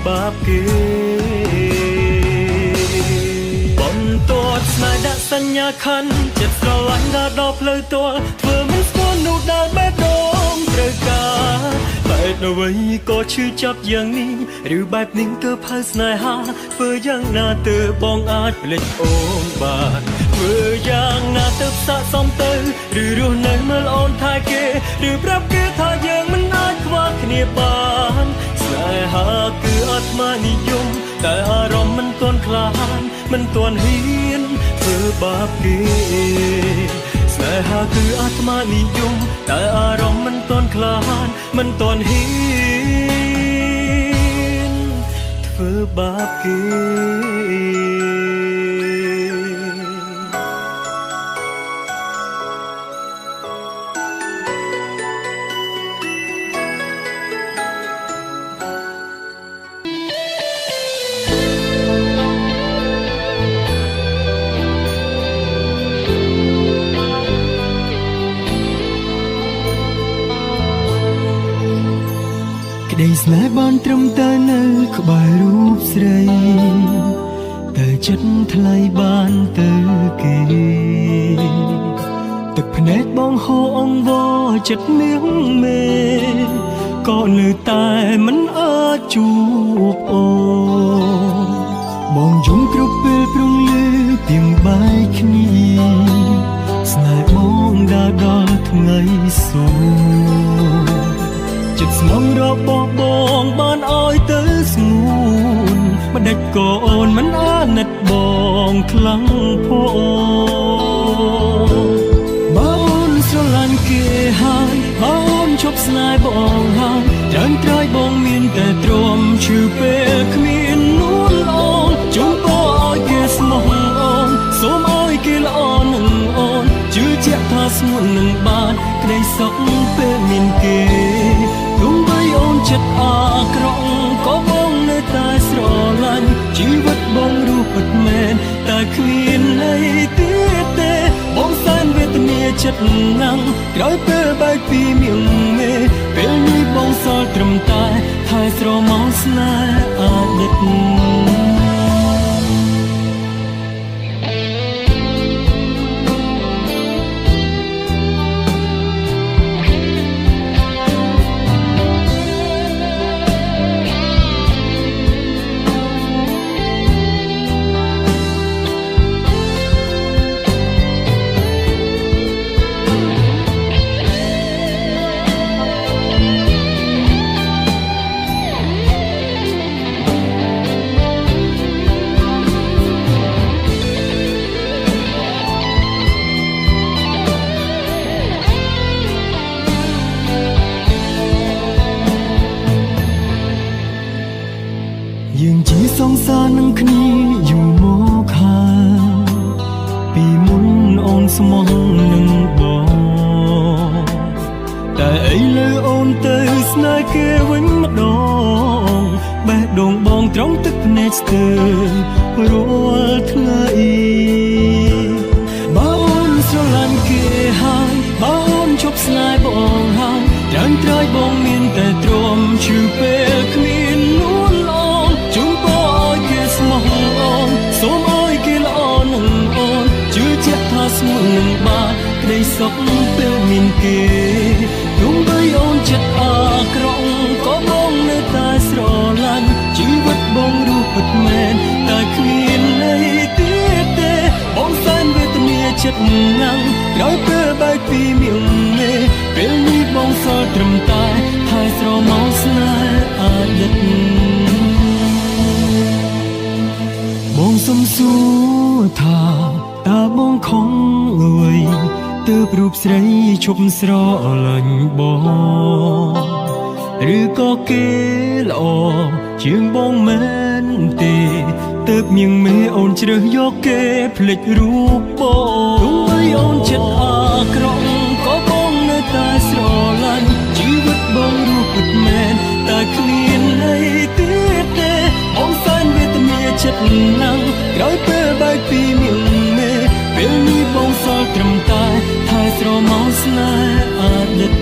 បាបគេបន្ទាត់ស្នេហ៍ដាក់សញ្ញាខណ្ឌចិត្តស្រឡាញ់ដល់ផ្លូវទាល់ធ្វើមិនស្គាល់នោះដែលបេះដូងត្រូវការបែបអ្វីក៏ឈឺចាប់យ៉ាងនេះឬបែបនេះទើបហៅស្នេហាធ្វើយ៉ាងណាទើបបងអាចភ្លេចអូនបានធ្វើយ៉ាងណាទើបស័ក្តិសមទៅឬរស់នៅមើលអូនថែគេឬប្រាប់គេថាយើងមិនអាចខ្វះគ្នាបានស្នេហាគឺអាត្មានិយមតែអារម្មណ៍មិនទាន់ខ្លាចមិនទាន់ហ៊ានធ្វើបាបគេស្នេហាគឺអាត្មានិយមតែអារម្មណ៍មិនទាន់ខ្លាចមិនទាន់ហ៊ានធ្វើបាបគេក្តីស្នេហ៍បានត្រឹមតែនៅក្បែររូបស្រីតែចិត្តថ្លៃបានទៅគេទឹកភ្នែកបងហូរអង្វរចិត្តនាងមេក៏នៅតែមិនអាចជួបអូនបងយំគ្រប់ពេលព្រំលឺពីងបាយគ្នាស្នេហ៍បងដល់ថ្ងៃសូមចិត្តស្មងរបស់បងបានឲ្យទៅស្ងួនមិនដេចក៏អូនមិនអាណិតបងខ្លាំងផងបើអូនស្រឡាញ់គេហើយបើអូនឈប់ស្នេហ៍បងហើយច្រើនត្រៃបងមានតែទ្រាំឈឺពេលគ្មាននួនអូនជូនពរឲ្យគេស្មោះអូនសូមឲ្យគេល្អនឹងអូនជឿជាក់ថាស្ងួននឹងបានក្តីសុខពេលមានគេអូនចិត្តអាក្រក់ក៏បងនៅតែស្រឡាញ់ជីវិតបងរស់ពិតមែនតែគ្មានន័យទៀតទេបងសែនវេទនាចិត្តណាំងក្រោយពេលបែកពីមៀងមេពេលនេះបងសល់ត្រឹមតែថែស្រមោលស្នេហ៍អាណិតយើងជាសង្សារនឹងគ្នាយូរមកហើយពីមុនអូនស្មោះនឹងបងតែឥឡូវអូនទៅស្នេហ៍គេវិញម្ដងបេះដូងបងត្រង់ទឹកភ្នែកស្ទើររាល់ថ្ងៃបើអូនស្រឡាញ់គេហើយបើអូនឈប់ស្នេហ៍បងហើយច្រើនត្រៃបងមានតែទ្រាំឈឺពេលគ្មាននួនជូនពរឲ្យគេស្មោះអូនសូមឲ្យគេល្អនឹងអូនជឿជាក់ថាស្ងួននឹងបានក្តីសុខពេលមានគេទោះបីអូនចិត្តអាក្រក់ក៏បងនៅតែស្រឡាញ់ជីវិតបងរស់ពិតមែនតែគ្មានន័យទៀតទេបងសែនវេទនាចិត្តណាំងក្រោយពេលបែកពីមៀងមេពេលនេះបងសល់ត្រឹមតែថែស្រមោលស្នេហ៍អាណិតបងសុំសួរថាតើបងខំអ្វីទើបរូបស្រីឈប់ស្រឡាញ់បងឬក៏គេល្អជាងបងមែនទេទើបញៀងមេអូនជ្រើសយកគេភ្លេចរូបបងទោះបីអូនចិត្តអាក្រក់ក៏បងនៅតែស្រឡាញ់ជីវិតបងរស់ពិតមែនតែគ្មានន័យទៀតទេបងសែនវេទនាចិត្តណាំងក្រោយពេលបែកពីមៀងមេពេលនេះបងសល់ត្រឹមតែថែស្រមោលស្នេហ៍អាណិត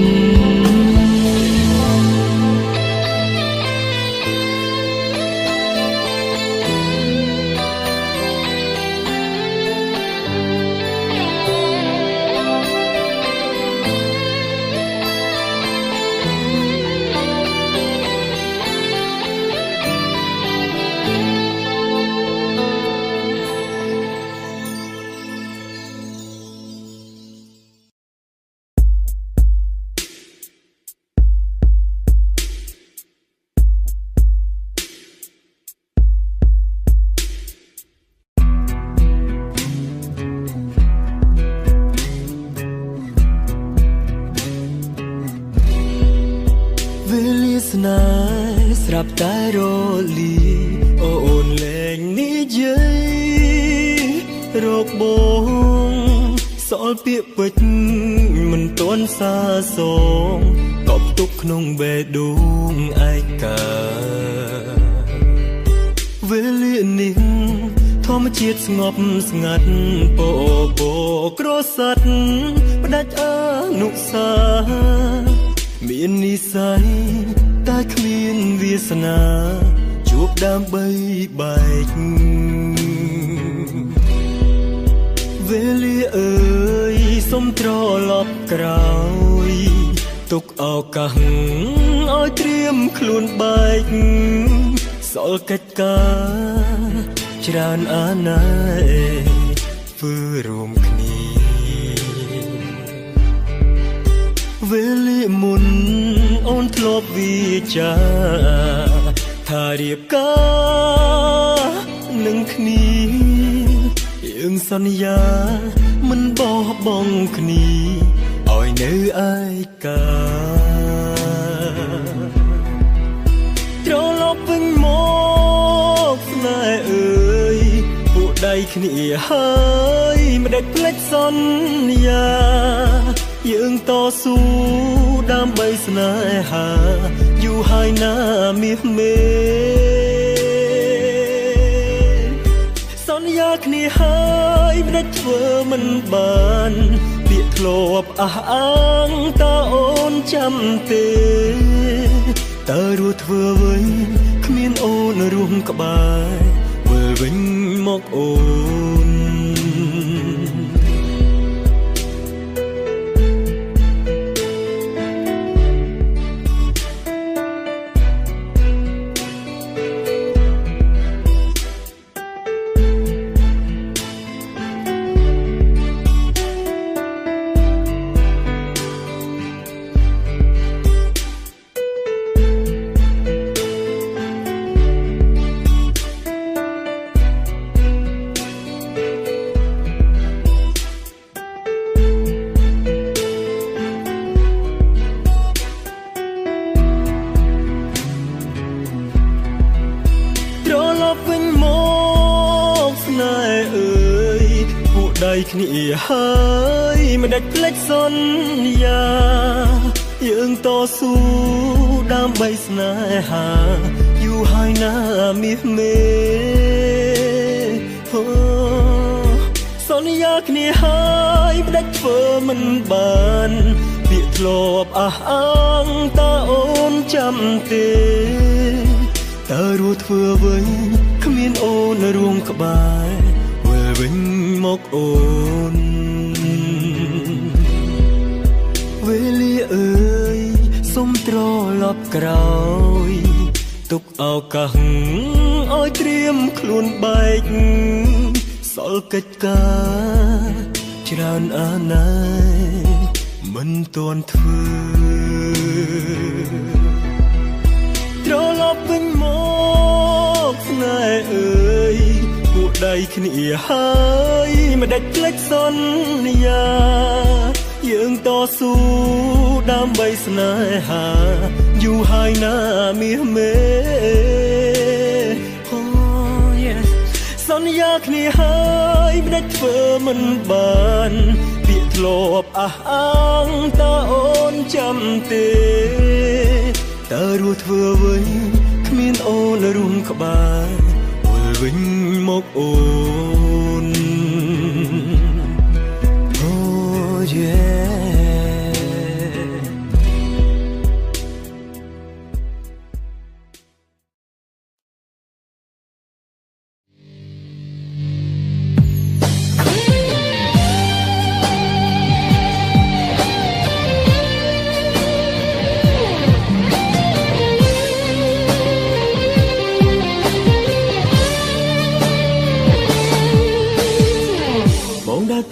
ប់តែរលីអូនលែងនិយាយរកបងសល់ពាក្យពេចន៍មិនទាន់សាសងកប់ទុកក្នុងបេះដូងឯកាវេលានេះធម្មជាតិស្ងប់ស្ងាត់ពពក្រសាត់ផ្ដាច់អនុសាមាននិស្ស័យតែគ្មានវាសនាជួបដើម្បីបែកវេលាអើយសុំត្រឡប់ក្រោយទុកឱកាសឲ្យត្រៀមខ្លួនបែកសល់កិច្ចការច្រើនអាណែធ្វើរួមគ្នាវេលាមុនអូនធ្លាប់វាចាថារៀបការនឹងគ្នាយើងសន្យាមិនបោះបង់គ្នាឲ្យនៅឯកាត្រឡប់វិញមកស្នេហ៍អើយពួកដៃគ្នាហើយមិនដេចភ្លេចសន្យាយើងតស៊ូដើម្បីស្នេហាយូរហើយណាមាសមេសន្យាគ្នាហើយមិនដេចធ្វើមិនបានពាក្យធ្លាប់អះអាងតើអូនចាំទេតើរស់ធ្វើវិញគ្មានអូនរួមក្បែរវិលវិញមកអូនគ្នាហើយមិនដាច់ភ្លេចសន្យាយើងតស៊ូដើម្បីស្នេហាយូរហើយណាមាសមេសន្យាគ្នាហើយមិនដាច់ធ្វើមិនបានពាក្យធ្លាប់អះអាងតើអូនចាំទេតើរស់ធ្វើវិញគ្មានអូនរួមក្បែរវិញមកអូនវេលាអើយសុំត្រឡប់ក្រោយទុកឱកាសឲ្យត្រៀមខ្លួនបែកសល់កិច្ចការច្រើនអាណែមិនទាន់ធ្វើត្រឡប់វិញមកស្នេហ៍អើយពួកដៃគ្នាហើយមិនដាច់ភ្លេចសន្យាយើងតស៊ូដើម្បីស្នេហាយូរហើយណាមាសមេ សន្យាគ្នាហើយមិនដាច់ធ្វើមិនបានពាក្យធ្លាប់អះអាងតើអូនចាំទេតើរស់ធ្វើវិញគ្មានអូនរួមក្បែរវិលវិញមកអូន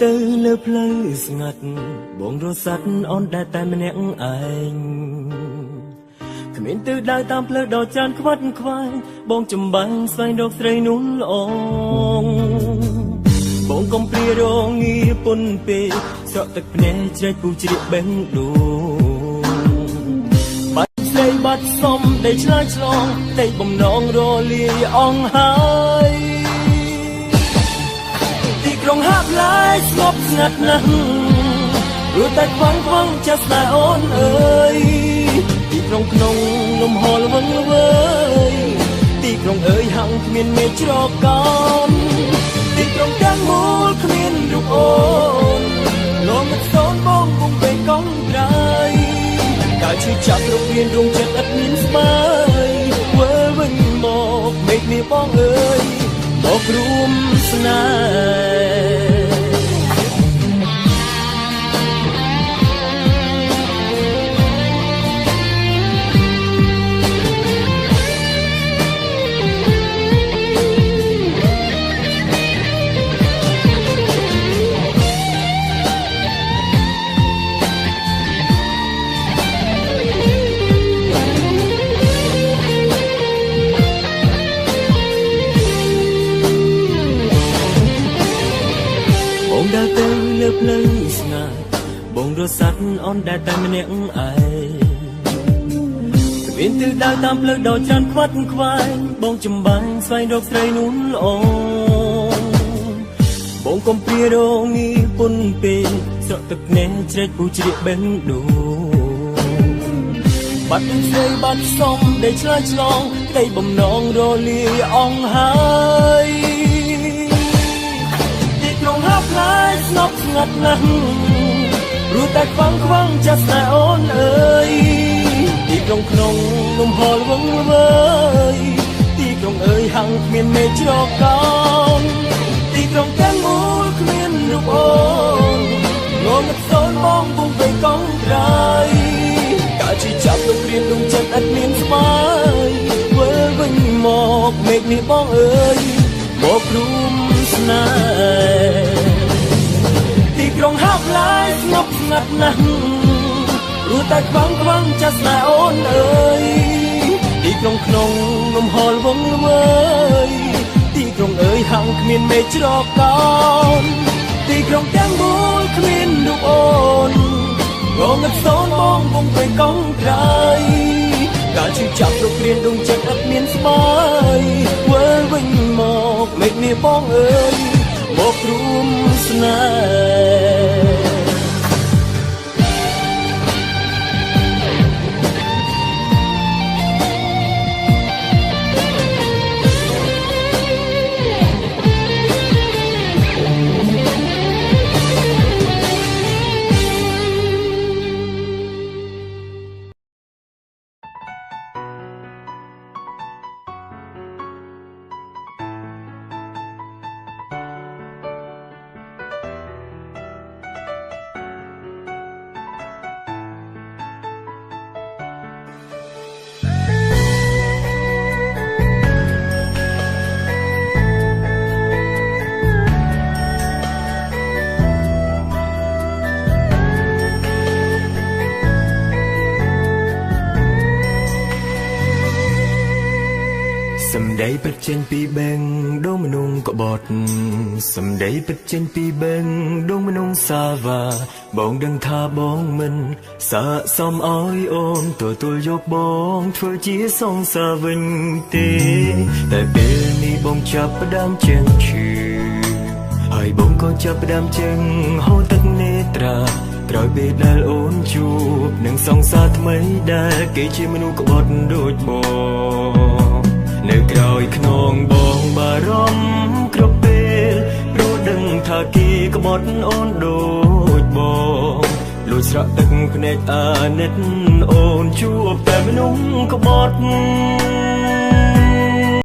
ទៅលើផ្លូវស្ងាត់បងរសាត់អូនដែលតែម្នាក់ឯងគ្មានទិសដៅតាមផ្លូវដ៏ច្រើនខ្វាត់ខ្វាយបងចំបាំងស្វែងរកស្រីនោះល្អបងកំព្រារងងារពុនពេកស្រក់ទឹកភ្នែកជ្រែកពូជ្រៀកបេះដូងបាច់ស្រីបា បាត់សុំដែលឆ្លើយឆ្លងតែបំណងរលាយអង្ហើយទីក្រុងហាប់ឡាយស្ងប់ស្ងាត់ណាស់រួចតែខ្វាំងខ្វាំងចិត្តតែអូនអើយទីក្រុងក្នុងលំហល្វឹងល្វើយទីក្រុងអើយហាំងគ្មានមេច្រកោនទីក្រុងទាំងមូលគ្មានរូបអូនលោមមិនសូនបងពុំពេលកងក្រៃការឈឺចាប់រំរៀនរងចិត្តឥតមានស្មើវិលវិញមកមេឃនេះបងអើយមករួមស្នេហ៍ដើរទៅលើផ្លូវស្ងាត់បងរត់សັດអូនដែលតែម្នាក់ឯងគ្មានទិសដៅតាមផ្លូវដ៏ច្រើនខ្វាត់ខ្វាយបងចំបាញ់ស្វែងរកស្រីនោះល្អបងកុំព្រារងីពុនពេកស្រក់ទឹកភ្នែកជ្រែកពូជ្រៀកបេះដូងបាត់ស្រីបាត់សុំដែលឆ្លើយឆ្លងក្តីបំណងរលាយអង្ហើយក្រុងហាប់ឡាយស្ងប់ស្ងាត់ណាស់រួចតែខ្វាំងខ្វាំងចិត្តតែអូនអើយទីក្រុងក្នុងលំហល្វឹងល្វើយទីក្រុងអើយហាំងគ្មានមេច្រកោនទីក្រុងទាំងមូលគ្មានរូបអូនងងឹតសូនបងពុំទៅកងក្រៃការជិះចាប់លោករៀនរងចិត្តឥតមានស្មើវិលវិញមកមេឃនេះបងអើយមករួមស្នេហ៍ទីក្រុងហាប់ឡាយស្ងប់ស្ងាត់ណាស់រួចតែខ្វាំងខ្វាំងចិត្តតែអូនអើយទីក្រុងក្នុងលំហល្វឹងល្វើយទីក្រុងអើយហាំងគ្មានមេច្រកោនទីក្រុងទាំងមូលគ្មានរូបអូនងងឹតសូនបងពុំទៅកងក្រៃការជិះចាប់លោករៀនដងចិត្តឥតមានស្មើវិលវិញមកមេឃនេះបងអើយមករួមស្នេហ៍សម្ដីពិតចេញពីបេងដងមនុស្សក្បត់សម្ដីពិតចេញពីបេងដងមនុស្សសាវ៉ាបងដឹងថាបងមិនស័ក្តិសមឲ្យអូនទទួលយកបងធ្វើជាសង្សារវិញទេតែពេលនេះបងចាប់ផ្ដើមជើងឈឺហើយបងក៏ចាប់ផ្ដើមជើងហូរទឹកនេត្រាក្រោយពេលដែលអូនជួបនឹងសង្សារថ្មីដែលគេជាមនុស្សក្បត់ដូចបងនៅក្រោយខ្នងបងបារម្ភគ្រប់ពេលព្រោះដឹងថាគេក្បត់អូនដូចបងលួចស្រក់ទឹកភ្នែកអាណិតអូនជួបតែមនុស្សក្បត់